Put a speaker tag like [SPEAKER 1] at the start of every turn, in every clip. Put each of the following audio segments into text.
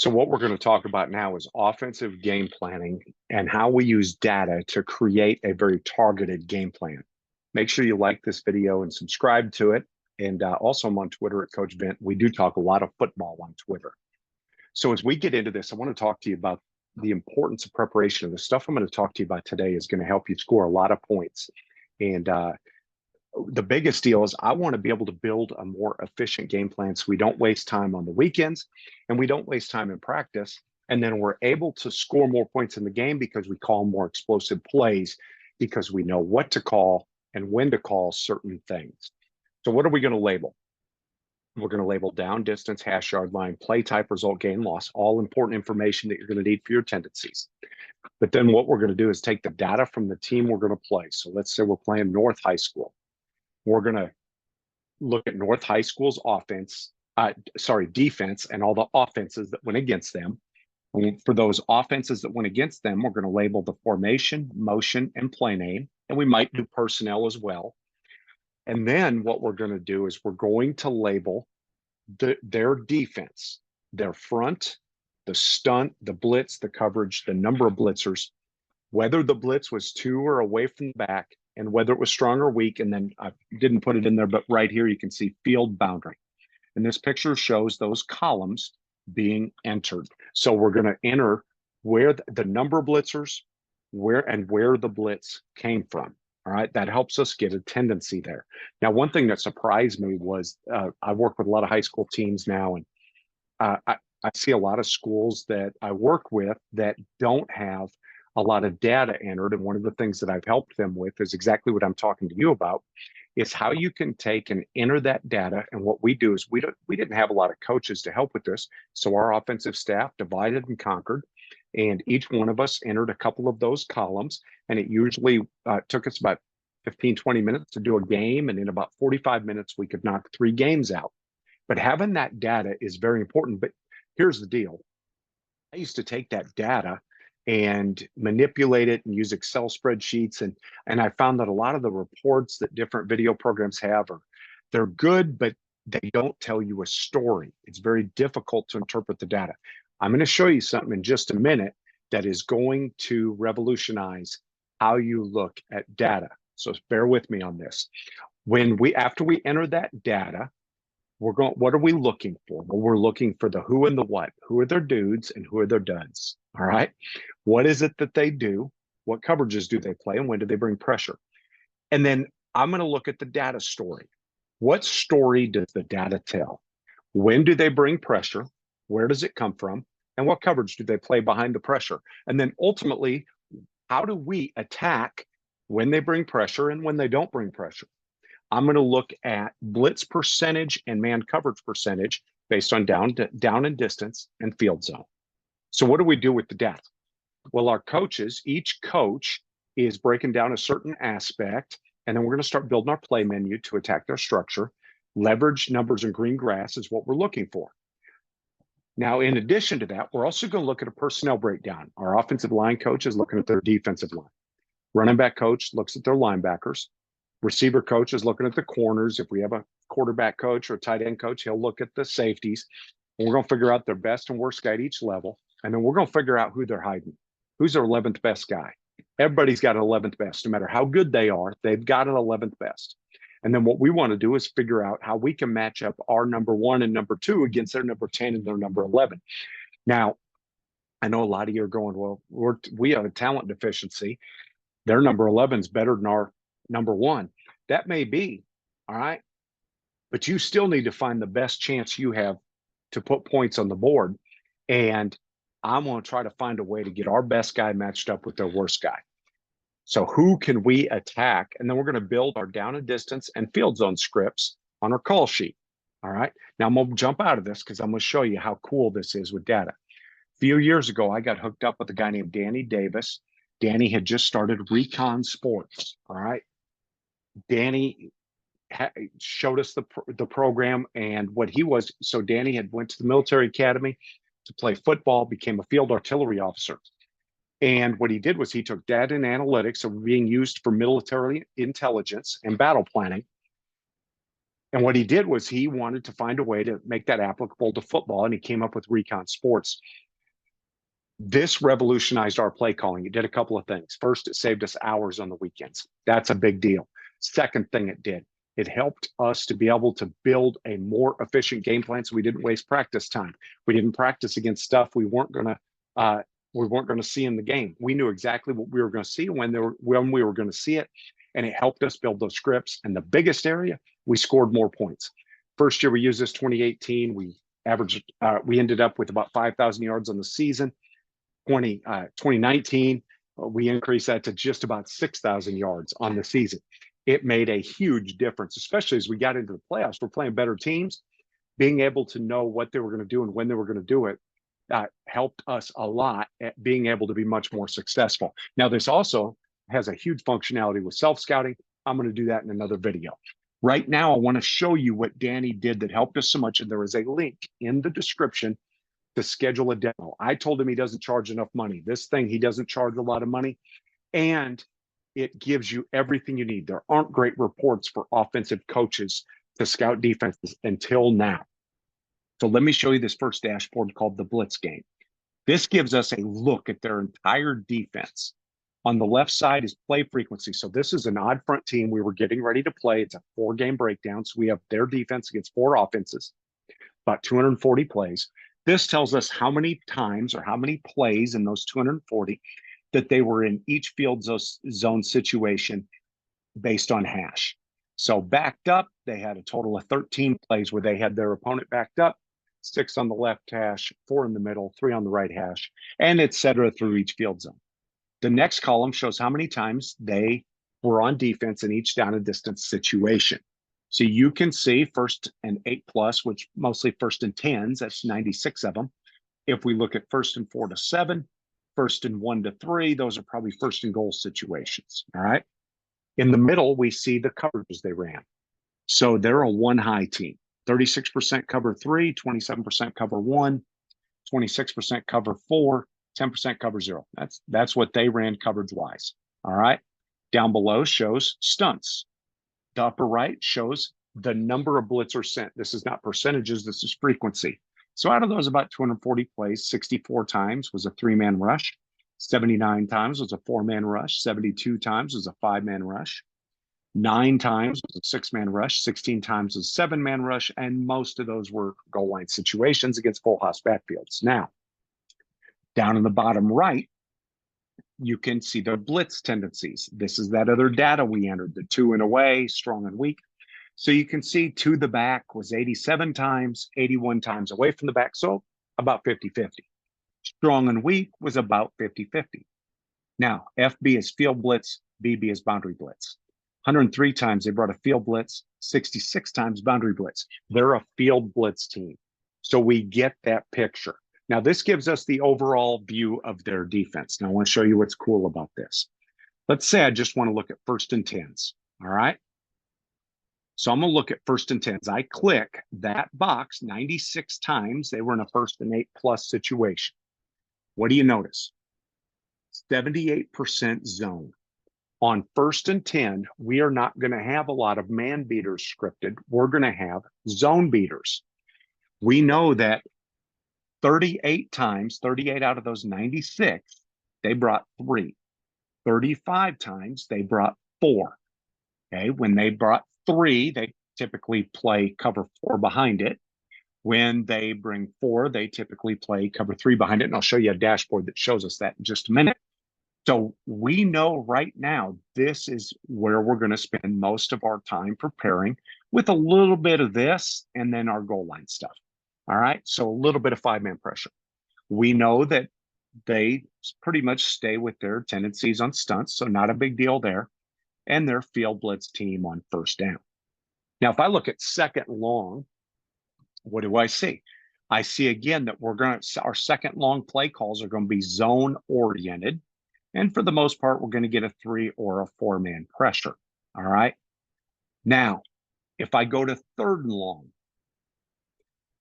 [SPEAKER 1] So what we're going to talk about now is offensive game planning and how we use data to create a very targeted game plan. Make sure you like this video and subscribe to it. And also I'm on Twitter at Coach Bent. We do talk a lot of football on Twitter. So as we get into this, I want to talk to you about the importance of preparation. The stuff I'm going to talk to you about today is going to help you score a lot of points. And the biggest deal is I want to be able to build a more efficient game plan so we don't waste time on the weekends and we don't waste time in practice. And then we're able to score more points in the game because we call more explosive plays because we know what to call and when to call certain things. So what are we going to label? We're going to label down, distance, hash, yard line, play type, result, gain, loss, all important information that you're going to need for your tendencies. But then what we're going to do is take the data from the team we're going to play. So let's say we're playing North High School. We're going to look at North High School's defense and all the offenses that went against them. And for those offenses that went against them, we're going to label the formation, motion, and play name. And we might do personnel as well. And then what we're going to do is we're going to label their defense, their front, the stunt, the blitz, the coverage, the number of blitzers, whether the blitz was to or away from the back, and whether it was strong or weak. And then I didn't put it in there, but right here you can see field boundary. And this picture shows those columns being entered. So we're going to enter where the number of blitzers, where the blitz came from. All right, that helps us get a tendency there. Now, one thing that surprised me was I work with a lot of high school teams now, and I see a lot of schools that I work with that don't have a lot of data entered. And one of the things that I've helped them with is exactly what I'm talking to you about, is how you can take and enter that data. And what we do is we didn't have a lot of coaches to help with this. So our offensive staff divided and conquered, and each one of us entered a couple of those columns. And it usually took us about 15, 20 minutes to do a game. And in about 45 minutes, we could knock 3 games out. But having that data is very important. But here's the deal. I used to take that data and manipulate it and use Excel spreadsheets. And I found that a lot of the reports that different video programs have they're good, but they don't tell you a story. It's very difficult to interpret the data. I'm going to show you something in just a minute that is going to revolutionize how you look at data. So bear with me on this. After we enter that data, what are we looking for? Well, we're looking for the who and the what. Who are their dudes and who are their duds? All right. What is it that they do? What coverages do they play? And when do they bring pressure? And then I'm going to look at the data story. What story does the data tell? When do they bring pressure? Where does it come from? And what coverage do they play behind the pressure? And then ultimately, how do we attack when they bring pressure and when they don't bring pressure? I'm going to look at blitz percentage and man coverage percentage based on down and distance and field zone. So what do we do with the data? Well, our coaches, each coach is breaking down a certain aspect, and then we're going to start building our play menu to attack their structure. Leverage numbers and green grass is what we're looking for. Now, in addition to that, we're also going to look at a personnel breakdown. Our offensive line coach is looking at their defensive line. Running back coach looks at their linebackers. Receiver coach is looking at the corners. If we have a quarterback coach or a tight end coach, he'll look at the safeties. And we're going to figure out their best and worst guy at each level. And then we're going to figure out who they're hiding. Who's their 11th best guy? Everybody's got an 11th best. No matter how good they are, they've got an 11th best. And then what we want to do is figure out how we can match up our number 1 and number 2 against their number 10 and their number 11. Now, I know a lot of you are going, well, we have a talent deficiency. Their number 11 is better than our number 1. That may be, all right, but you still need to find the best chance you have to put points on the board. And I'm going to try to find a way to get our best guy matched up with their worst guy. So who can we attack? And then we're going to build our down and distance and field zone scripts on our call sheet. All right. Now I'm going to jump out of this because I'm going to show you how cool this is with data. A few years ago, I got hooked up with a guy named Danny Davis. Danny had just started Recon Sports. All right. Danny showed us the program and what he was. So Danny had went to the military academy to play football, became a field artillery officer. And what he did was he took data and analytics that were being used for military intelligence and battle planning. And what he did was he wanted to find a way to make that applicable to football, and he came up with Recon Sports. This revolutionized our play calling. It did a couple of things. First, it saved us hours on the weekends. That's a big deal. Second thing it did, it helped us to be able to build a more efficient game plan so we didn't waste practice time. We didn't practice against stuff we weren't going to see in the game. We knew exactly what we were going to see when we were going to see it, and it helped us build those scripts. And the biggest area, we scored more points. First year we used this 2018, we ended up with about 5,000 yards on the season. 2019, we increased that to just about 6,000 yards on the season. It made a huge difference, especially as we got into the playoffs. We're playing better teams. Being able to know what they were going to do and when they were going to do it helped us a lot at being able to be much more successful. Now, this also has a huge functionality with self-scouting. I'm going to do that in another video. Right now, I want to show you what Danny did that helped us so much, and there is a link in the description to schedule a demo. I told him he doesn't charge enough money. This thing, he doesn't charge a lot of money, and it gives you everything you need. There aren't great reports for offensive coaches to scout defenses until now. So let me show you this first dashboard called the Blitz Game. This gives us a look at their entire defense. On the left side is play frequency. So this is an odd front team we were getting ready to play. It's a 4-game breakdown. So we have their defense against 4 offenses, about 240 plays. This tells us how many times or how many plays in those 240 that they were in each field zone situation based on hash. So backed up, they had a total of 13 plays where they had their opponent backed up, 6 on the left hash, 4 in the middle, 3 on the right hash, and et cetera through each field zone. The next column shows how many times they were on defense in each down and distance situation. So you can see 1st and 8+, which mostly 1st and 10s, that's 96 of them. If we look at 1st and 4 to 7, 1st and 1 to 3, those are probably 1st and goal situations, all right? In the middle, we see the coverages they ran. So they're a 1-high team, 36% cover 3, 27% cover 1, 26% cover 4, 10% cover 0. That's what they ran coverage-wise, all right? Down below shows stunts. The upper right shows the number of blitzers sent. This is not percentages, this is frequency. So out of those about 240 plays, 64 times was a 3-man rush, 79 times was a 4-man rush, 72 times was a 5-man rush, 9 times was a 6-man rush, 16 times was a 7-man rush, and most of those were goal line situations against full house backfields. Now, down in the bottom right, you can see the blitz tendencies. This is that other data we entered, the to and away, strong and weak. So you can see to the back was 87 times, 81 times away from the back, so about 50-50. Strong and weak was about 50-50. Now, FB is field blitz, BB is boundary blitz. 103 times they brought a field blitz, 66 times boundary blitz. They're a field blitz team. So we get that picture. Now, this gives us the overall view of their defense. Now, I want to show you what's cool about this. Let's say I just want to look at 1st and 10s, all right? So I'm going to look at 1st and 10s. I click that box 96 times. They were in a 1st and 8+ situation. What do you notice? 78% zone. On 1st and 10, we are not going to have a lot of man beaters scripted. We're going to have zone beaters. We know that 38 times, 38 out of those 96, they brought 3. 35 times, they brought 4. Okay, when they brought 3, they typically play cover 4 behind it. When they bring 4, they typically play cover 3 behind it. And I'll show you a dashboard that shows us that in just a minute. So we know right now, this is where we're going to spend most of our time preparing with a little bit of this and then our goal line stuff. All right, so a little bit of 5-man pressure. We know that they pretty much stay with their tendencies on stunts, so not a big deal there. And their field blitz team on 1st down. Now, if I look at 2nd long, what do I see? I see again that our 2nd long play calls are going to be zone oriented. And for the most part, we're going to get a 3 or a 4-man pressure. All right. Now, if I go to 3rd and long,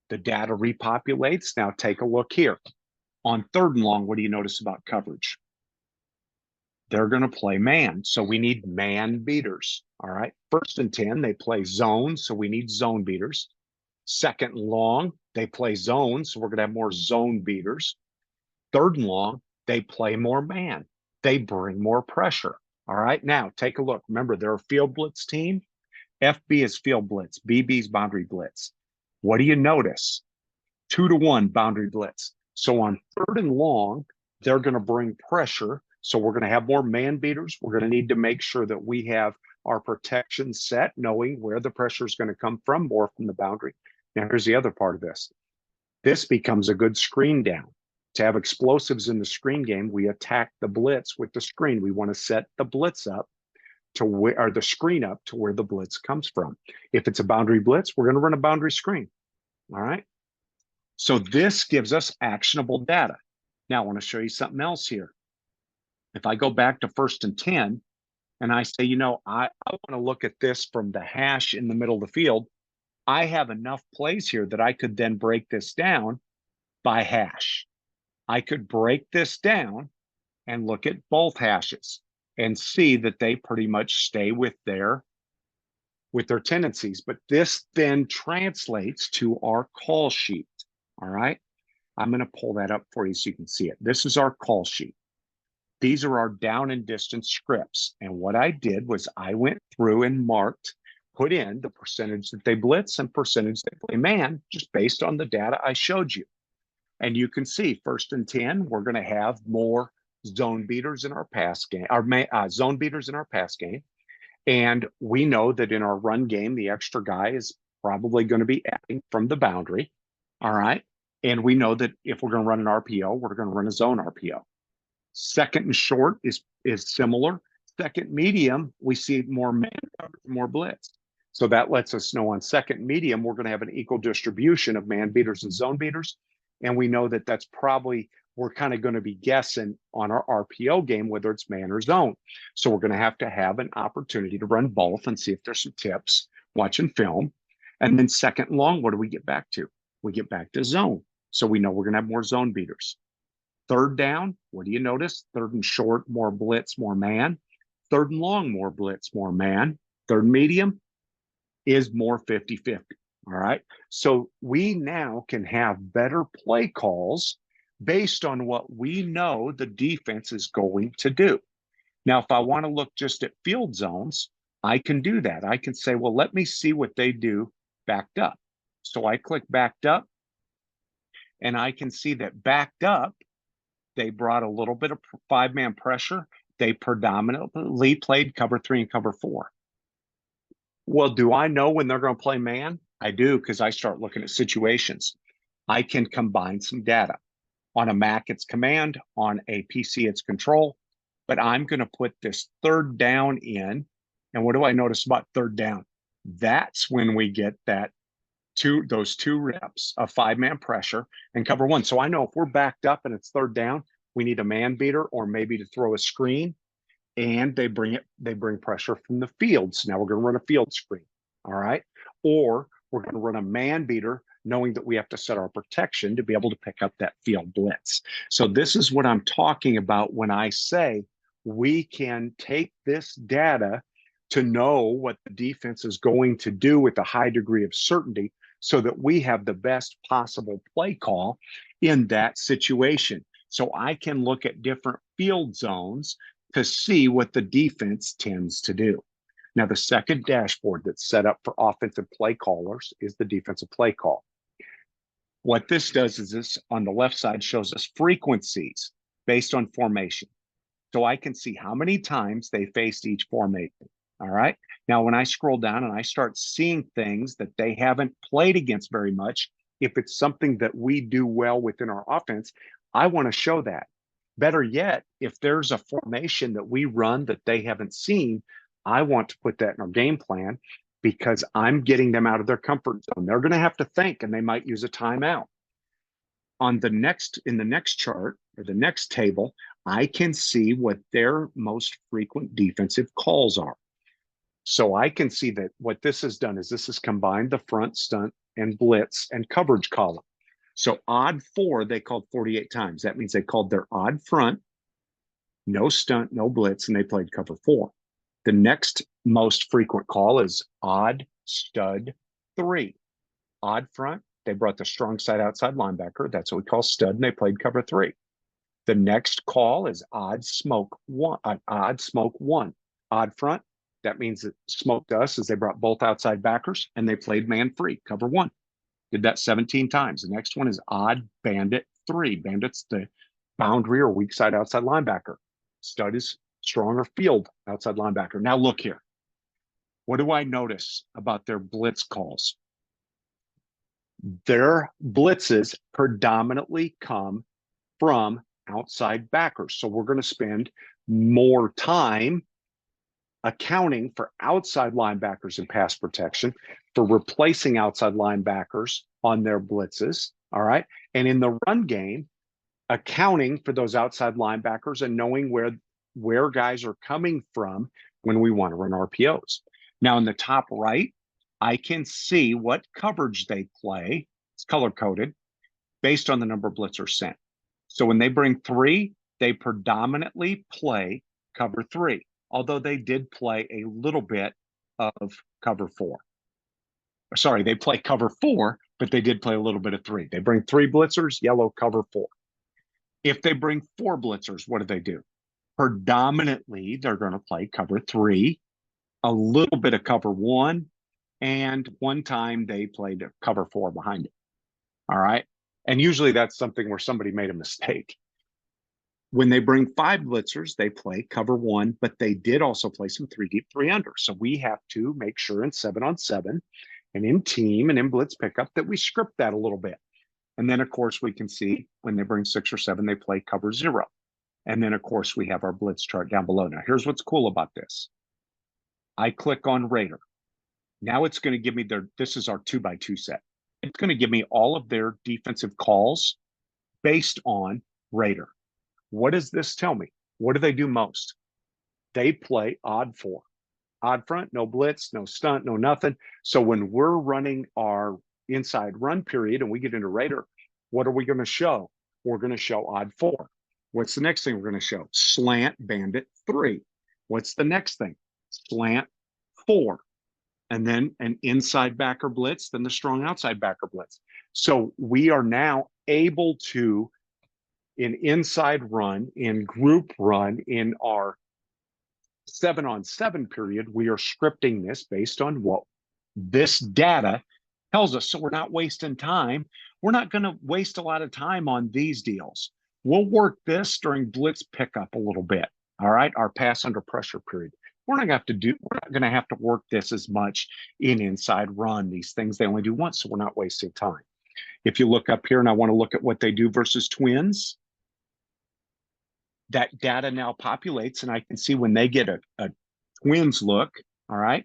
[SPEAKER 1] the data repopulates. Now take a look here. On 3rd and long, what do you notice about coverage? they're going to play man. So we need man beaters. All right. 1st and 10, they play zone. So we need zone beaters. 2nd and long, they play zone. So we're going to have more zone beaters. 3rd and long, they play more man. They bring more pressure. All right. Now take a look. Remember, they're a field blitz team. FB is field blitz. BB is boundary blitz. What do you notice? 2-to-1 boundary blitz. So on 3rd and long, they're going to bring pressure. So we're going to have more man beaters. We're going to need to make sure that we have our protection set, knowing where the pressure is going to come from, more from the boundary. Now, here's the other part of this. This becomes a good screen down. To have explosives in the screen game, we attack the blitz with the screen. We want to set the blitz up to where, or the screen up to where the blitz comes from. If it's a boundary blitz, we're going to run a boundary screen. All right. So this gives us actionable data. Now I want to show you something else here. If I go back to 1st and 10 and I say, I want to look at this from the hash in the middle of the field, I have enough plays here that I could then break this down by hash. I could break this down and look at both hashes and see that they pretty much stay with their tendencies. But this then translates to our call sheet. All right. I'm going to pull that up for you so you can see it. This is our call sheet. These are our down and distance scripts. And what I did was I went through and put in the percentage that they blitz and percentage they play man, just based on the data I showed you. And you can see 1st and 10, we're going to have more zone beaters in our pass game, zone beaters in our pass game. And we know that in our run game, the extra guy is probably going to be adding from the boundary. All right. And we know that if we're going to run an RPO, we're going to run a zone RPO. 2nd and short is similar. 2nd medium, we see more man coverage, more blitz. So that lets us know on 2nd medium, we're going to have an equal distribution of man beaters and zone beaters. And we know that that's probably, we're kind of going to be guessing on our RPO game, whether it's man or zone. So we're going to have an opportunity to run both and see if there's some tips, watching film. And then 2nd and long, what do we get back to? We get back to zone. So we know we're going to have more zone beaters. 3rd down, what do you notice? 3rd and short, more blitz, more man. 3rd and long, more blitz, more man. 3rd medium is more 50-50. All right. So we now can have better play calls based on what we know the defense is going to do. Now, if I want to look just at field zones, I can do that. I can say, well, let me see what they do backed up. So I click backed up, and I can see that backed up, they brought a little bit of 5-man pressure. They predominantly played cover 3 and cover 4. Well, do I know when they're going to play man? I do, because I start looking at situations. I can combine some data. On a Mac, it's command. On a PC, it's control. But I'm going to put this 3rd down in. And what do I notice about 3rd down? That's when we get those 2 reps of 5-man pressure and cover 1. So I know if we're backed up and it's 3rd down, we need a man beater or maybe to throw a screen. And they bring pressure from the field. So now we're going to run a field screen. All right. Or we're going to run a man beater, knowing that we have to set our protection to be able to pick up that field blitz. So this is what I'm talking about when I say we can take this data to know what the defense is going to do with a high degree of certainty so that we have the best possible play call in that situation. So I can look at different field zones to see what the defense tends to do. Now, the second dashboard that's set up for offensive play callers is the defensive play call. What this does is this on the left side shows us frequencies based on formation. So I can see how many times they faced each formation. All right. Now, when I scroll down and I start seeing things that they haven't played against very much, if it's something that we do well within our offense, I want to show that. Better yet, if there's a formation that we run that they haven't seen, I want to put that in our game plan because I'm getting them out of their comfort zone. They're going to have to think, and they might use a timeout. In the next chart or the next table, I can see what their most frequent defensive calls are. So I can see that what this has done is this has combined the front, stunt, and blitz and coverage column. So odd 4, they called 48 times. That means they called their odd front no stunt, no blitz, and they played cover 4. The next most frequent call is odd stud 3. Odd front, they brought the strong side outside linebacker. That's what we call stud, and they played cover 3. The next call is odd smoke 1. Odd smoke 1. Odd front, that means that smoke to us is they brought both outside backers and they played man free, cover 1. Did that 17 times. The next one is odd bandit 3. Bandit's the boundary or weak side outside linebacker. Stud is stronger field outside linebacker. Now look here. What do I notice about their blitz calls? Their blitzes predominantly come from outside backers. So we're going to spend more time accounting for outside linebackers in pass protection, for replacing outside linebackers on their blitzes. All right. And in the run game, accounting for those outside linebackers and knowing where guys are coming from when we want to run RPOs. Now in the top right, I can see what coverage they play. It's color coded based on the number of blitzers sent. So when they bring 3, they predominantly play cover 3, although they did play a little bit of cover 4. Sorry, they play cover 4, but they did play a little bit of 3. They bring 3 blitzers, yellow cover 4. If they bring 4 blitzers, what do? Predominantly, they're going to play cover 3, a little bit of cover 1, and one time they played cover 4 behind it. All right. And usually that's something where somebody made a mistake. When they bring 5 blitzers, they play cover 1, but they did also play some 3 deep, 3 under. So we have to make sure in 7-on-7 and in team and in blitz pickup that we script that a little bit. And then, of course, we can see when they bring 6 or 7, they play cover 0. And then, of course, we have our blitz chart down below. Now, here's what's cool about this. I click on Raider. Now it's going to give me this is our 2x2 set. It's going to give me all of their defensive calls based on Raider. What does this tell me? What do they do most? They play odd 4. Odd front, no blitz, no stunt, no nothing. So when we're running our inside run period and we get into Raider, what are we going to show? We're going to show odd 4. What's the next thing we're going to show? Slant bandit 3. What's the next thing? Slant 4. And then an inside backer blitz, then the strong outside backer blitz. So we are now able to, in inside run, in group run, in our 7-on-7 period, we are scripting this based on what this data tells us. So we're not wasting time. We're not going to waste a lot of time on these deals. We'll work this during blitz pickup a little bit. All right, our pass under pressure period. We're not going to have to work this as much in inside run. These things they only do once, so we're not wasting time. If you look up here and I want to look at what they do versus twins, that data now populates and I can see when they get a twins look, all right,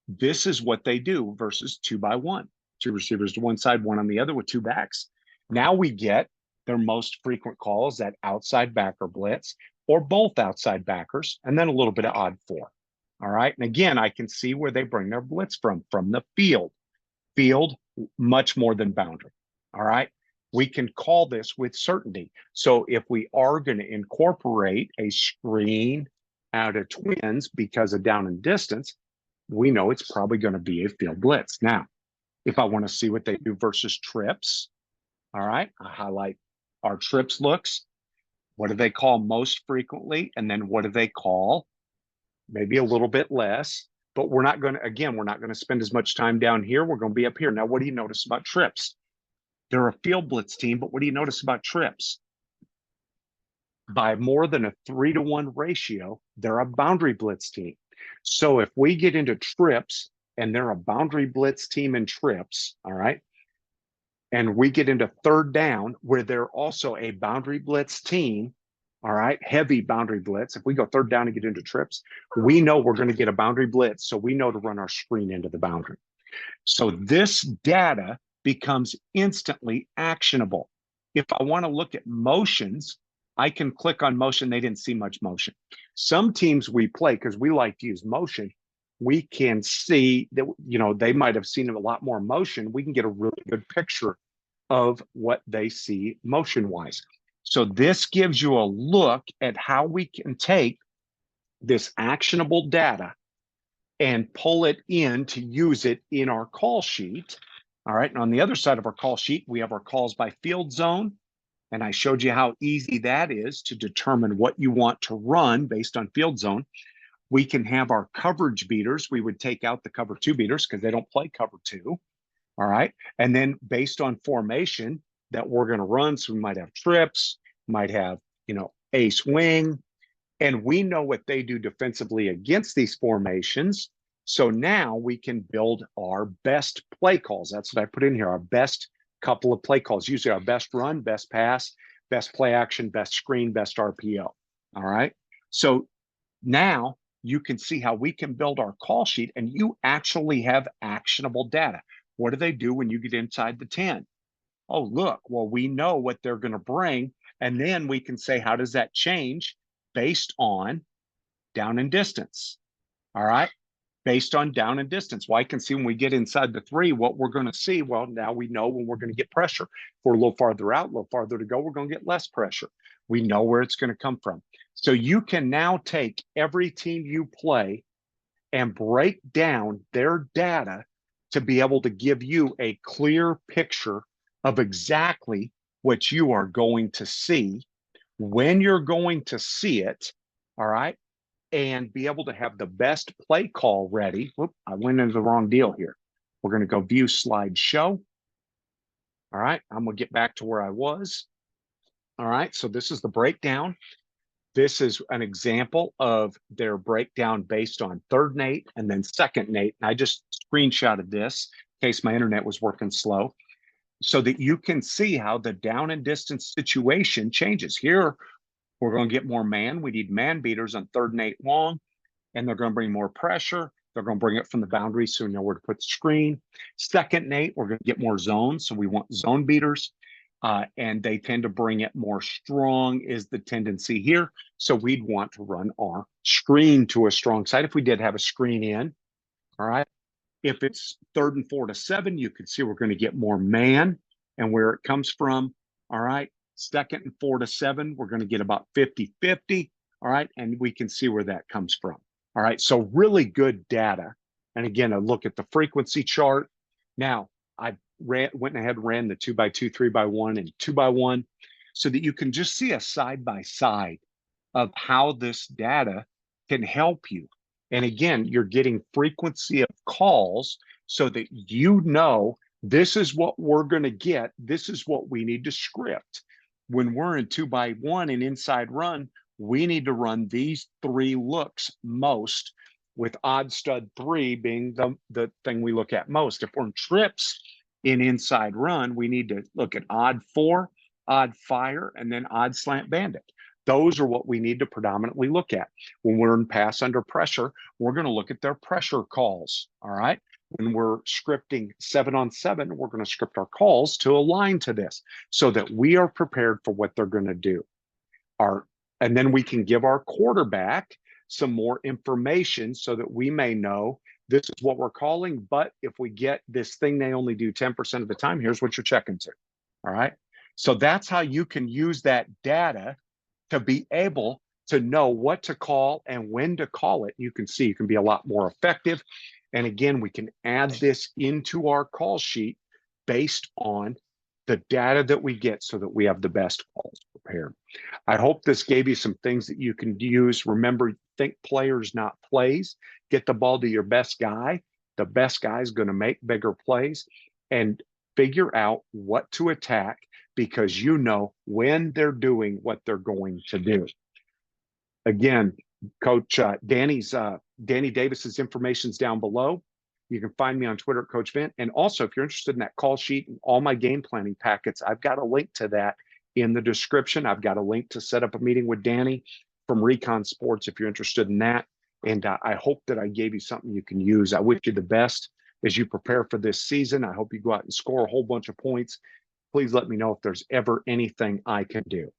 [SPEAKER 1] this is what they do versus 2x1. 2 receivers to one side, 1 on the other with 2 backs. Now we get their most frequent calls, that outside backer blitz or both outside backers, and then a little bit of odd 4. All right. And again, I can see where they bring their blitz from the field. Field, much more than boundary. All right. We can call this with certainty. So if we are going to incorporate a screen out of twins because of down and distance, we know it's probably going to be a field blitz. Now, if I want to see what they do versus trips, all right, I highlight our trips looks. What do they call most frequently? And then what do they call maybe a little bit less? But we're not going to spend as much time down here. We're going to be up here. Now, what do you notice about trips? They're a field blitz team, but what do you notice about trips? By more than a 3-to-1 ratio, they're a boundary blitz team. So if we get into trips and they're a boundary blitz team in trips, all right, and we get into third down where they're also a boundary blitz team, all right, heavy boundary blitz. If we go third down and get into trips, we know we're going to get a boundary blitz. So we know to run our screen into the boundary. So this data becomes instantly actionable. If I want to look at motions, I can click on motion. They didn't see much motion. Some teams we play, because we like to use motion, we can see that, they might have seen a lot more motion. We can get a really good picture of what they see motion-wise. So this gives you a look at how we can take this actionable data and pull it in to use it in our call sheet. All right. And on the other side of our call sheet, we have our calls by field zone. And I showed you how easy that is to determine what you want to run based on field zone. We can have our coverage beaters. We would take out the cover two beaters because they don't play cover two. All right. And then based on formation that we're going to run, so we might have trips, might have, ace wing, and we know what they do defensively against these formations. So now we can build our best play calls. That's what I put in here, our best couple of play calls, usually our best run, best pass, best play action, best screen, best RPO. All right. So now you can see how we can build our call sheet, and you actually have actionable data. What do they do when you get inside the 10? Oh, look, well, we know what they're going to bring. And then we can say, how does that change based on down and distance? All right. Based on down and distance. Well, I can see when we get inside the 3, what we're going to see. Well, now we know when we're going to get pressure. If we're a little farther out, a little farther to go, we're going to get less pressure. We know where it's going to come from. So you can now take every team you play and break down their data to be able to give you a clear picture of exactly what you are going to see, when you're going to see it, all right, and be able to have the best play call ready. Whoop, I went into the wrong deal here. We're going to go view slideshow. All right, I'm going to get back to where I was. All right, so this is the breakdown. This is an example of their breakdown based on third and 8 and then second and 8. And I just screenshotted this in case my internet was working slow, so that you can see how the down and distance situation changes. Here, we're going to get more man. We need man beaters on third and 8 long, and they're going to bring more pressure. They're going to bring it from the boundary, so we know where to put the screen. Second and 8, we're going to get more zones, so we want zone beaters. And they tend to bring it more strong is the tendency here. So we'd want to run our screen to a strong side if we did have a screen in. All right. If it's third and 4 to 7, you can see we're going to get more man and where it comes from. All right. Second and 4 to 7, we're going to get about 50-50. All right. And we can see where that comes from. All right. So really good data. And again, a look at the frequency chart. Now, I went ahead and ran the 2x2, 3x1, and 2x1 so that you can just see a side by side of how this data can help you. And again, you're getting frequency of calls so that you know this is what we're going to get. This is what we need to script. When we're in 2x1 and inside run, we need to run these 3 looks most, with odd stud 3 being the thing we look at most. If we're in trips in inside run, we need to look at odd 4, odd fire, and then odd slant bandit. Those are what we need to predominantly look at. When we're in pass under pressure, we're going to look at their pressure calls. All right. When we're scripting 7-on-7, we're going to script our calls to align to this so that we are prepared for what they're going to do. And then we can give our quarterback some more information so that we may know this is what we're calling, but if we get this thing they only do 10% of the time, here's what you're checking to. All right. So that's how you can use that data to be able to know what to call and when to call it. You can see you can be a lot more effective. And again, we can add this into our call sheet based on the data that we get so that we have the best calls prepared. I hope this gave you some things that you can use. Remember, think players, not plays. Get the ball to your best guy. The best guy is going to make bigger plays, and figure out what to attack because you know when they're doing what they're going to do. Again, Coach Danny Davis's information's down below. You can find me on Twitter at Coach Vint. And also, if you're interested in that call sheet and all my game planning packets, I've got a link to that in the description. I've got a link to set up a meeting with Danny from Recon Sports if you're interested in that. And I hope that I gave you something you can use. I wish you the best as you prepare for this season. I hope you go out and score a whole bunch of points. Please let me know if there's ever anything I can do.